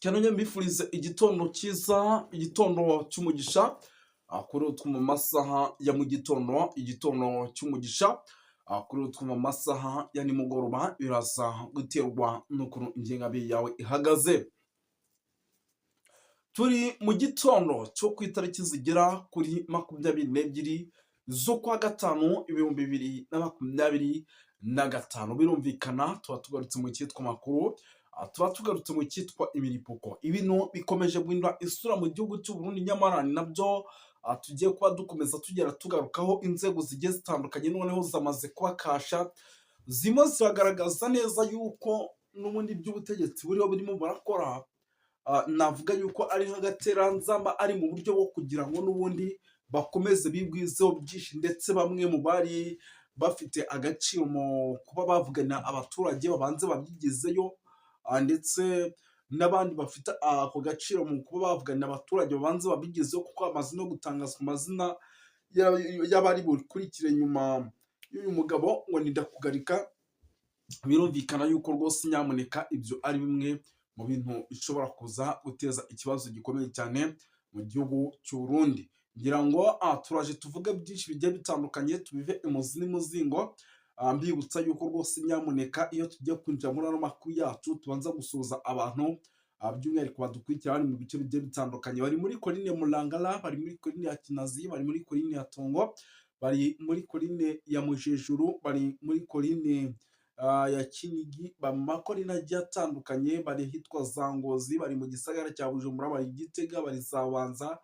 cyane mbifurize igitondo cyiza, igitondo cy'umugisha, kuri utwo mu masaha ya mu gitondo, igitondo cy'umugisha, kuri utwo mu masaha ya nimugoroba, biraza guterwa n'ukuntu ingengabihe yawe ihagaze. Turi mu gitondo cyo ku itariki zigera kuri 22 z'ukwa gatanu 2025. Birumvikana tuba tugarutse mu cyitwa makuru, tuba tugarutse mu cyitwa imiripuko. Ibintu bikomeje guhindura isura mu gihugu cy'u Burundi, nyamara ni nabyo tugiye kuba dukomeza tugera tugarukaho. Inzego zigiye zitandukanye noneho zamaze kuba kasha, zimwe ziragaragaza neza yuko n'ubundi by'ubutegetsi buriho burimo barakora, navuga yuko ari nk'agateranzamba, ari mu buryo bwo kugira ngo n'ubundi bakomeze bigwizeho byinshi, ndetse bamwe mu bari bafite agaciro mu kuba bavugana abaturage babanze babyigezeyo, ndetse n'abandi bafite ako gaciro mu kuba bavugana abaturage babanze babigezeho, kuko hamaze no gutangazwa amazina y'abari bukurikire nyuma y'uyu mugabo ngo ni Ndakugarika. Birumvikana yuko rwose nyamuneka ibyo ari bimwe mu bintu bishobora kuza guteza ikibazo gikomeye cyane mu gihugu cy'u Burundi. Ngira ngo turaje tuvuge byinshi bigiye bitandukanye, tubive imuzi n'imuzingo. Mbibutsa yuko rwose nyamuneka iyo tugiye kwinjira muri ano makuru yacu, tubanza gusuhuza abantu by'umwihariko badukurikira bari mu bice bigiye bitandukanye. Bari muri Korine Murangara, bari muri Korine ya Kinazi, bari muri Korine ya Tongo, bari muri Korine ya Mujejuru, bari muri Korine ya Kinigi, mu makorine agiye atandukanye, bari hitwa za Ngozi, bari mu gisagara cya Bujumbura, bari Gitega, bari Zabanza.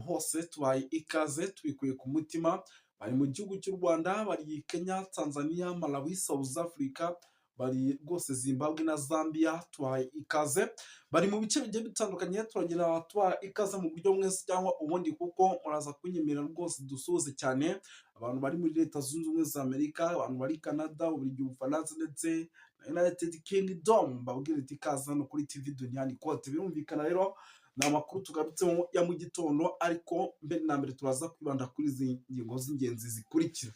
Hose tubaye ikaze tubikuye ku mutima. Bari mu gihugu cy'u Rwanda, bari Kenya, Tanzania, Malawi, South Africa, bari rwose Zimbabwe na Zambia, tubaye ikaze. Bari mu bice bigiye bitandukanye, turagira tubaha ikaze mu buryo mwese cyangwa ubundi, kuko muraza kunyemerera rwose dusuhuze cyane abantu bari muri Leta Zunze Ubumwe za Amerika, abantu bari Canada, Ububiligi, Ubufaransa ndetse na United Kingdom. Mbabwira iti ikaze hano kuri TV Duniani Kote. Birumvikana rero ni amakuru tugarutsemo ya mu gitondo, ariko mbere na mbere turaza kwibanda kuri izi ngingo z'ingenzi zikurikira.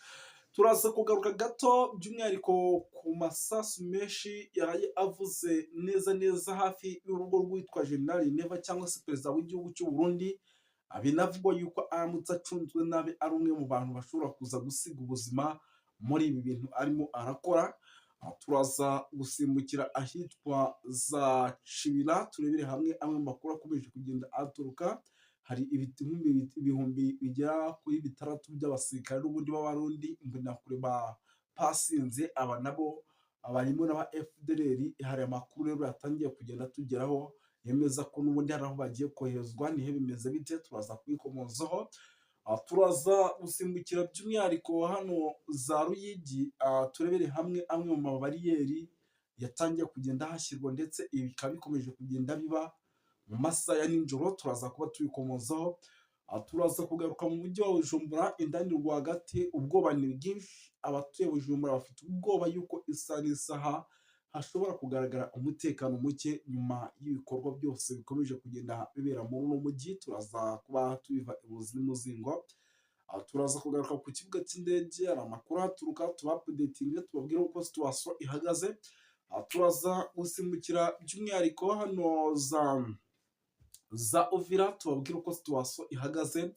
Turaza kugaruka gato by'umwihariko ku masasu menshi yaraye avuze neza neza hafi y'urugo rwitwa General Neva, cyangwa se perezida w'igihugu cy'u Burundi. Binavugwa yuko aramutse acunzwe nabi ari umwe mu bantu bashobora kuza gusiga ubuzima muri ibi bintu arimo arakora. Turaza gusimbukira ahitwa za Cibira, turebere hamwe amwe mu makuru akomeje kugenda aturuka. Hari ibihumbi bigera kuri 6 by'abasirikare n'ubundi b'abarundi imbonakure basinze. Aba nabo barimo n'aba FDLR. Hari amakuru rero yatangiye kugenda tugeraho yemeza ko n'ubundi hari aho bagiye koherezwa. Nihe bimeze bite? Turaza kwikomozaho. Turaza gusimbukira by'umwihariko hano za Ruyigi, turebere hamwe amwe mu mabariyeri yatangiye kugenda hashyirwa, ndetse ibi bikaba bikomeje kugenda biba mu masaha ya nijoro. Turaza kuba tubikomozaho. Turaza kugaruka mu mujyi wa Bujumbura indani rwagati. Ubwoba ni bwinshi, abatuye Bujumbura bafite ubwoba yuko isaha n'isaha hashobora kugaragara umutekano muke nyuma y'ibikorwa byose bikomeje kugenda bibera muri uno mujyi. Turaza kuba tubiva ibuzi n'umuzingo. Turaza kugaruka ku kibuga cy'indege, hari amakuru haturuka, tubapudetinge, tubabwire uko situation ihagaze. Turaza gusimbukira by'umwihariko hano za Uvira, tubabwire uko situation ihagaze.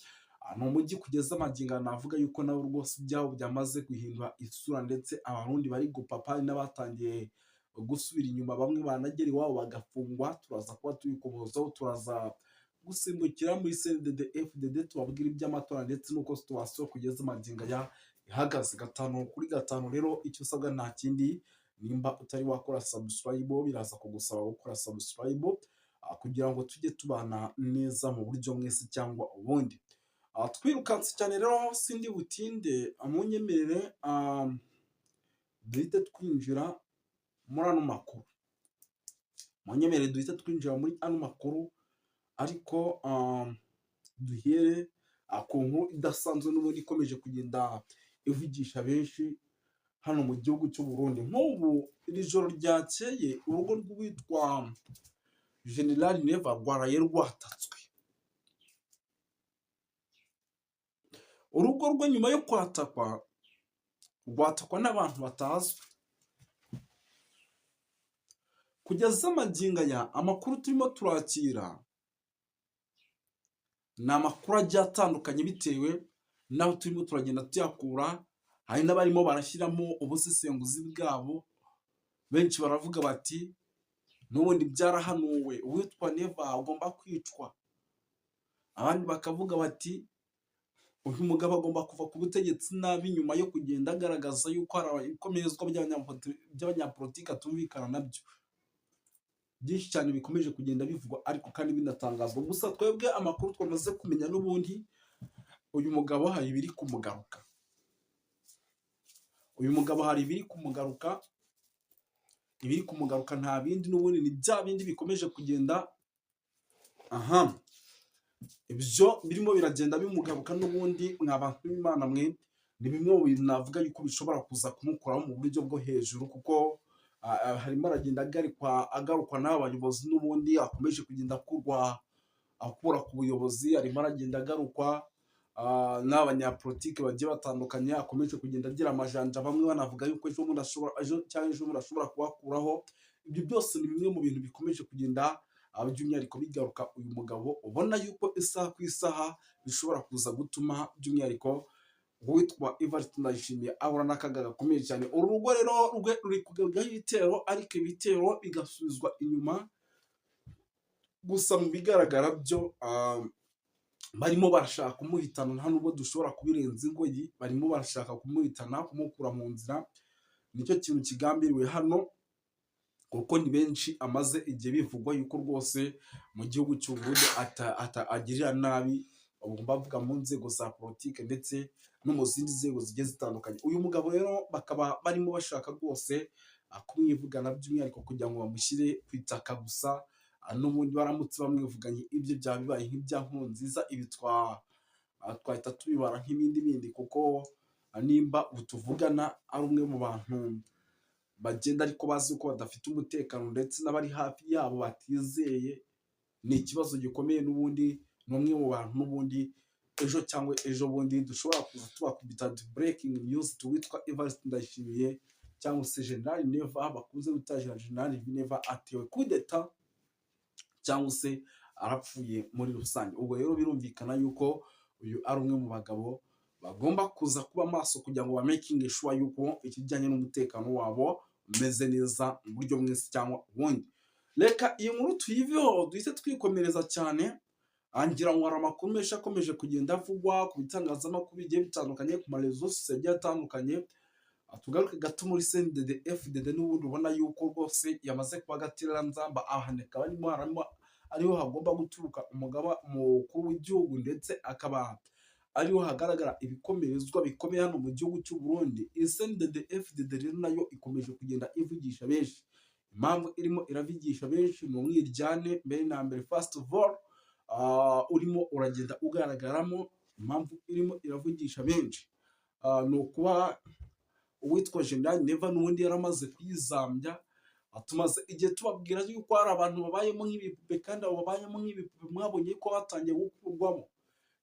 Ni umujyi kugeza amagingo navuga yuko nawe rwose ibyaho byamaze guhindura isura, ndetse abarundi bari gupapa n'abatangiye gusubira inyuma, bamwe banagera iwabo bagafungwa. Turaza kuba tubikomozaho. Turaza gusimbukira muri CNDD FDD, tubabwira iby'amatora ndetse n'uko situation kugeza amagingo ihagaze. 5 rero icyo usabwa nta kindi, nimba utari wakora subscribe, biraza kugusaba gukora subscribe kugira ngo tujye tubana neza mu buryo mwese cyangwa ubundi. Twirukanse cyane rero sindi butinde, munyemerere duhite twinjira muri ano makuru. Munyemerere duhite twinjira muri ano makuru, ariko duhere ku nkuru idasanzwe n'ubundi ikomeje kugenda ivugisha benshi hano mu gihugu cy'u Burundi. Nk'ubu iri joro ryakeye urugo rwitwa General Neva rwaraye rwatatswe. Urugo rwe nyuma yo kwatakwa, rwatakwa n'abantu batazwi. kugeza magingo aya amakuru turimo turakira ni amakuru agiye atandukanye bitewe n'aho turimo turagenda tuyakura. Hari n'abarimo barashyiramo ubusesenguzi bwabo, benshi baravuga bati n'ubundi byarahanuwe uwitwa Neva agomba kwicwa, abandi bakavuga bati uyu mugabo agomba kuva ku butegetsi nabi nyuma yo kugenda agaragaza yuko hari ibikomezwa by'abanyapolitiki atumvikana nabyo. Byinshi cyane bikomeje kugenda bivugwa ariko kandi binatangazwa. Gusa twebwe amakuru twamaze kumenya n'ubundi uyu mugabo hari ibiri kumugaruka. Uyu mugabo hari ibiri kumugaruka, ibiri kumugaruka nta bindi n'ubundi ni bya bindi bikomeje kugenda ibyo birimo biragenda bimugaruka n'ubundi. Mw'abantu b'Imana mwe, ni bimwe mu bintu navuga yuko bishobora kuza kumukuraho mu buryo bwo hejuru, kuko harimo aragenda agarukwa n'abayobozi n'ubundi akomeje kugenda akura ku buyobozi. Arimo aragenda agarukwa n'abanyapolitiki bagiye batandukanye, akomeje kugenda agira amajanja, bamwe banavuga yuko ejo bundi ashobora kubakuraho. Ibyo byose ni bimwe mu bintu bikomeje kugenda by'umwihariko bigaruka uyu mugabo, ubona yuko isaha ku isaha bishobora kuza gutuma by'umwihariko uwitwa Evariste Ndayishimiye ahura n'akaga gakomeye cyane. Uru rugo rero rwe ruri kugabwaho ibitero, ariko ibitero bigasubizwa inyuma. Gusa mu bigaragara byo barimo barashaka kumuhitana, nta nubwo dushobora kubirenza ingoyi. Barimo barashaka kumuhitana, kumukura mu nzira. Nicyo kintu kigambiriwe hano, kuko ni benshi amaze igihe bivugwa yuko rwose mu gihugu cy'u Burundi agirira nabi, bavuga mu nzego za politike ndetse no mu zindi nzego zigiye zitandukanye. Uyu mugabo rero bakaba barimo bashaka rwose kumwivugana by'umwihariko kugira ngo bamushyire ku itaka gusa. N'ubundi baramutse bamwivuganye ibyo byaba bibaye nk'ibya Nkurunziza, ibi twahita tubibara nk'ibindi bindi, kuko nimba ubu tuvugana ari umwe mu bantu bagenda ariko bazi ko badafite umutekano, ndetse n'abari hafi yabo batizeye, ni ikibazo gikomeye n'ubundi. Ni umwe mu bantu n'ubundi ejo cyangwa ejo bundi dushobora kuza tubakubita breaking news witwa Evariste Ndayishimiye cyangwa se General Neva, bakunze gutajira General Neva atewe coup d'etat cyangwa se arapfuye muri rusange. Ubwo rero birumvikana yuko uyu ari umwe mu bagabo bagomba kuza kuba maso kugira ngo making sure yuko ikijyanye n'umutekano wabo umeze neza mu buryo mwese cyangwa ubundi. Reka iyi nkuru tuyiveho duhise twikomereza cyane. Ngira ngo hari amakuru menshi akomeje kugenda avugwa ku bitangazamakuru bigiye bitandukanye, ku marezo sosiyo agiye atandukanye. Tugaruke gato muri CNDD FDD, n'ubundi ubona yuko rwose yamaze kuba agatereranzamba. Ahaneka ariho hagomba guturuka umugaba mukuru w'igihugu, ndetse akaba ariho hagaragara ibikomerezwa bikomeye hano mu gihugu cy'u Burundi. CNDD FDD rero nayo ikomeje kugenda ivugisha benshi. Impamvu irimo iravugisha benshi ni umwiryane mbere na mbere, first of all urimo uragenda ugaragaramo. Impamvu irimo iravugisha benshi ni ukuba uwitwa General Neva n'ubundi yaramaze kwizambya. Tumaze igihe tubabwira yuko hari abantu babayemo nk'ibipupe, kandi abo babayemo nk'ibipupe mwabonye ko batangiye gukurwamo.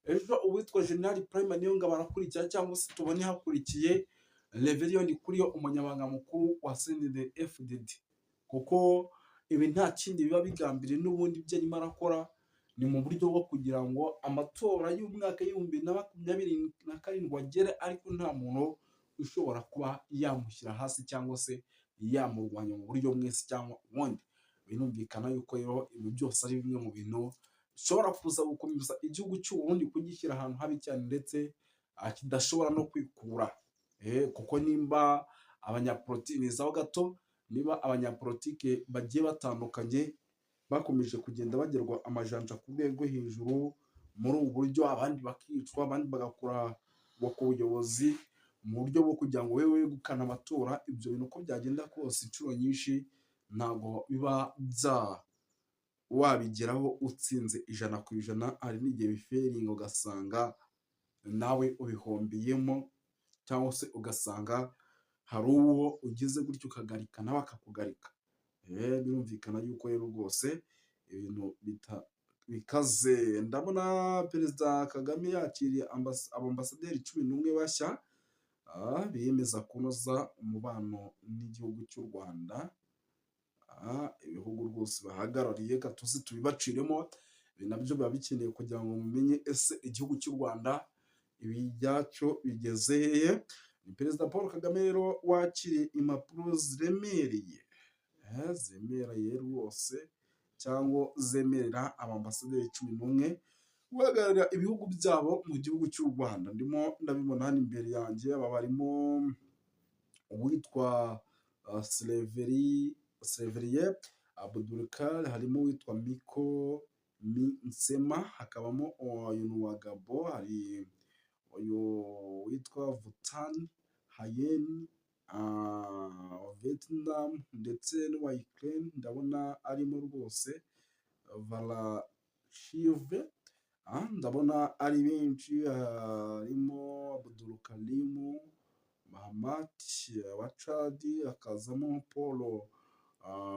Ejo uwitwa General Prime Niyongabo barakurikira, cyangwa se tubone hakurikiye Reverien Kuriyo, umunyamabanga mukuru wa CNDD FDD, kuko ibi nta kindi biba bigambiriye n'ubundi ibyo arimo arakora ni mu buryo bwo kugira ngo amatora y'umwaka w'2027 agere, ariko nta muntu ushobora kuba yamushyira hasi cyangwa se yamurwanya mu buryo mwese cyangwa ubundi. Binumvikana yuko rero ibi byose ari bimwe mu bintu bishobora kuza gukomeza igihugu cy'u Burundi kugishyira ahantu habi cyane, ndetse kidashobora no kwikura. Kuko nimba abanyapolitike bagiye batandukanye bakomeje kugenda bagerwa amajanja ku rwego hejuru muri ubu buryo, abandi bakicwa, abandi bagakura ku buyobozi mu buryo bwo kugira ngo wewe wegukane amatora. Ibyo bintu uko byagenda kose inshuro nyinshi ntabwo biba wabigeraho utsinze 100%. Hari n'igihe biferinga ugasanga nawe ubihombiyemo, cyangwa se ugasanga hari uwo ugize gutyo ukagarika nawe akakugarika. Birumvikana yuko rero rwose ibintu bikaze. Ndabona Perezida Kagame yakiriye abambasaderi 11 bashya biyemeza kunoza umubano n'igihugu cy'u Rwanda. ibihugu rwose bahagarariye gatuzi tubibaciremo, ibi nabyo biba bikeneye kugira ngo mumenye ese igihugu cy'u Rwanda ibi byacyo bigeze hehe. Ni Perezida Paul Kagame rero wakiriye impapuro zemereye rwose cyangwa zemerera abambasaderi 11 guhagararira ibihugu byabo mu gihugu cy'u Rwanda. Ndimo ndabibona hano imbere yanjye, aba barimo uwitwa Sereveriye Abudurukar, harimo uwitwa Miko Nsema, hakabamo uyu wa Gabo, hari uyu witwa Vutan Hayen Vietnam ndetse n'uwa Ukraine ndabona arimo rwose Varashive, ndabona ari benshi, harimo Abdulkarim Mahamat wa Chad, akazamo Paul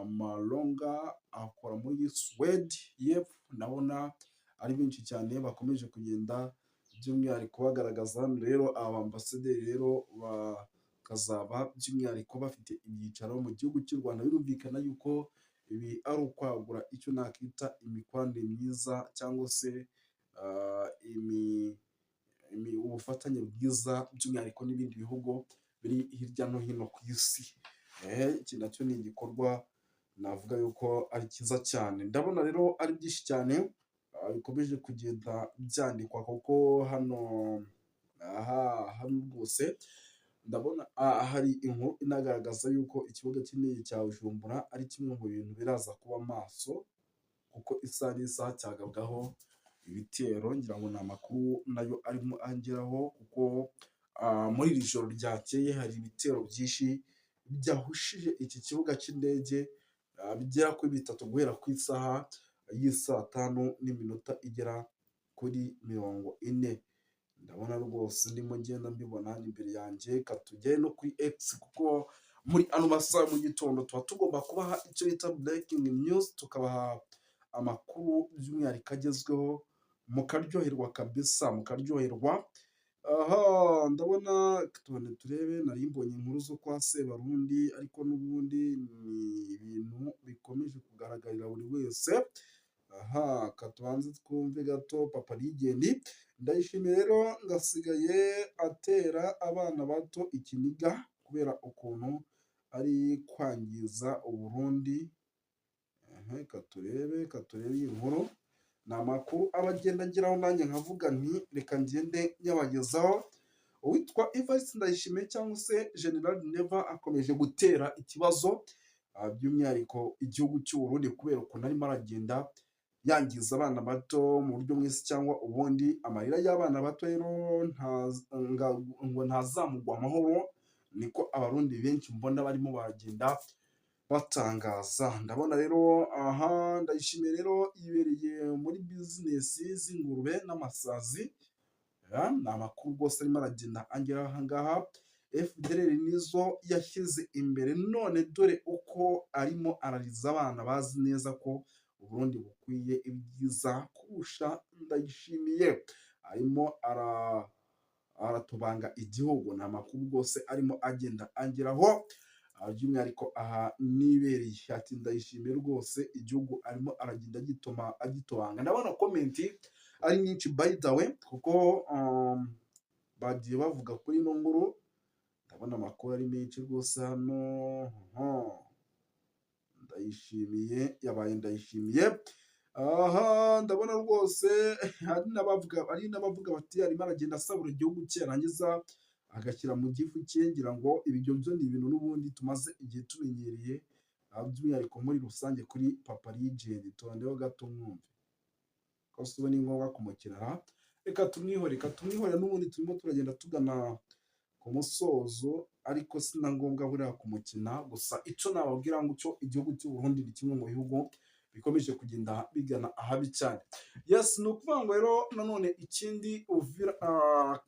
Malonga akora muri Swede y'Epfo. Ndabona ari benshi cyane bakomeje kugenda by'umwihariko bagaragaza hano rero abambasaderi rero bakazaba by'umwihariko bafite ibyicaro mu gihugu cy'u Rwanda. Birumvikana yuko ibi ari ukwagura icyo nakita imikoranire myiza cyangwa se ubufatanye bwiza by'umwihariko n'ibindi bihugu biri hirya no hino ku isi. Iki nacyo ni igikorwa navuga yuko ari cyiza cyane. Ndabona rero ari byinshi cyane bikomeje kugenda byandikwa, kuko hano rwose ndabona hari inkuru inagaragaza yuko ikibuga cy'indege cya Bujumbura ari kimwe mu bintu biraza kuba maso, kuko isaha n'isaha cyagabwaho ibitero. Ngira ngo ni amakuru nayo arimo angeraho, kuko muri iri joro ryakeye hari ibitero byinshi byahushije iki kibuga cy'indege bigera kuri 3 guhera ku isaha y'isaa 5 n'iminota igera kuri 40. Ndabona rwose ndimo ngenda mbibona imbere yanjye. Katugere no kuri X, kuko muri ano masaha mu gitondo tuba tugomba kubaha icyo bita breaking news, tukabaha amakuru by'umwihariko agezweho, mukaryoherwa kabisa, mukaryoherwa. Ndabona turebe, nari mbonye inkuru zo kwa Sebarundi, ariko n'ubundi ni ibintu bikomeje kugaragarira buri wese. Katubanze twumve gato. Papa Legend Ndayishimiye rero ngasigaye atera abana bato ikiniga kubera ukuntu ari kwangiza Uburundi. Katurebe iyi nkuru. Ni amakuru abagenda ngeraho nanjye nkavuga nti reka ngende nyabagezaho. Uwitwa Evariste Ndayishimiye cyangwa se General Neva akomeje gutera ikibazo by'umwihariko igihugu cy'u Burundi kubera ukuntu arimo aragenda yangiza abana bato mu buryo mwese cyangwa ubundi. Amarira y'abana bato rero ngo ntazamugwa amahoro, niko abarundi benshi mbona barimo baragenda batangaza. Ndabona rero Ndayishimiye rero yibereye muri bizinesi z'ingurube n'amasazi. Ni amakuru rwose arimo aragenda angera aha ngaha. FDLR nizo yashyize imbere, none dore uko arimo arariza abana bazi neza ko Uburundi bukwiye ibyiza kurusha Ndayishimiye. Arimo aratubanga igihugu. Ni amakuru rwose arimo agenda angeraho, by'umwihariko aha nibereye. Ati Ndayishimiye rwose igihugu arimo aragenda agitobanga. Ndabona komenti ari nyinshi by the way, kuko bagiye bavuga kuri ino nkuru. Ndabona amakuru ari menshi rwose hano. Ndayishimiye yabaye Ndayishimiye. Ndabona rwose hari n'abavuga bati arimo aragenda asabura igihugu cye, yarangiza agashyira mu gifu cye. Ngira ngo ibyo byo ni ibintu n'ubundi tumaze igihe tumenyereye, by'umwihariko muri rusange kuri Papa Legend. Turandeho gato mwumve ko suba ni ngombwa kumukira. Reka tumwihore n'ubundi turimo turagenda tugana ku musozo, ariko sina ngombwa buriya kumukina gusa. Icyo nababwira ngo cyo igihugu cy'u Burundi ni kimwe mu bihugu bikomeje kugenda bigana ahabi cyane. Yes, ni ukuvuga ngo rero nanone ikindi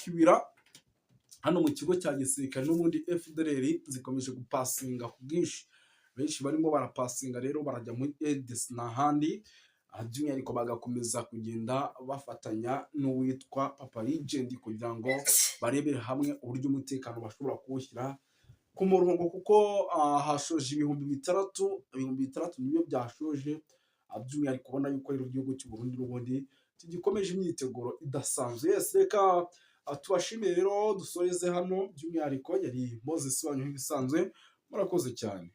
Kibira hano mu kigo cya gisirikare n'ubundi FDLR zikomeje gupasinga ku bwinshi. Benshi barimo barapasinga rero barajya muri EDS n'ahandi, by'umwihariko bagakomeza kugenda bafatanya n'uwitwa Papa Legend kugira ngo barebere hamwe uburyo umutekano bashobora kuwushyira ku murongo kuko hashoje ibihumbi bitandatu nibyo byashoje, by'umwihariko ubona yuko rero igihugu cy'u Burundi n'ubundi tugikomeje imyiteguro idasanzwe. Yes, reka tubashimire rero dusoreze hano, by'umwihariko yari Moses wanyu nk'ibisanzwe, murakoze cyane.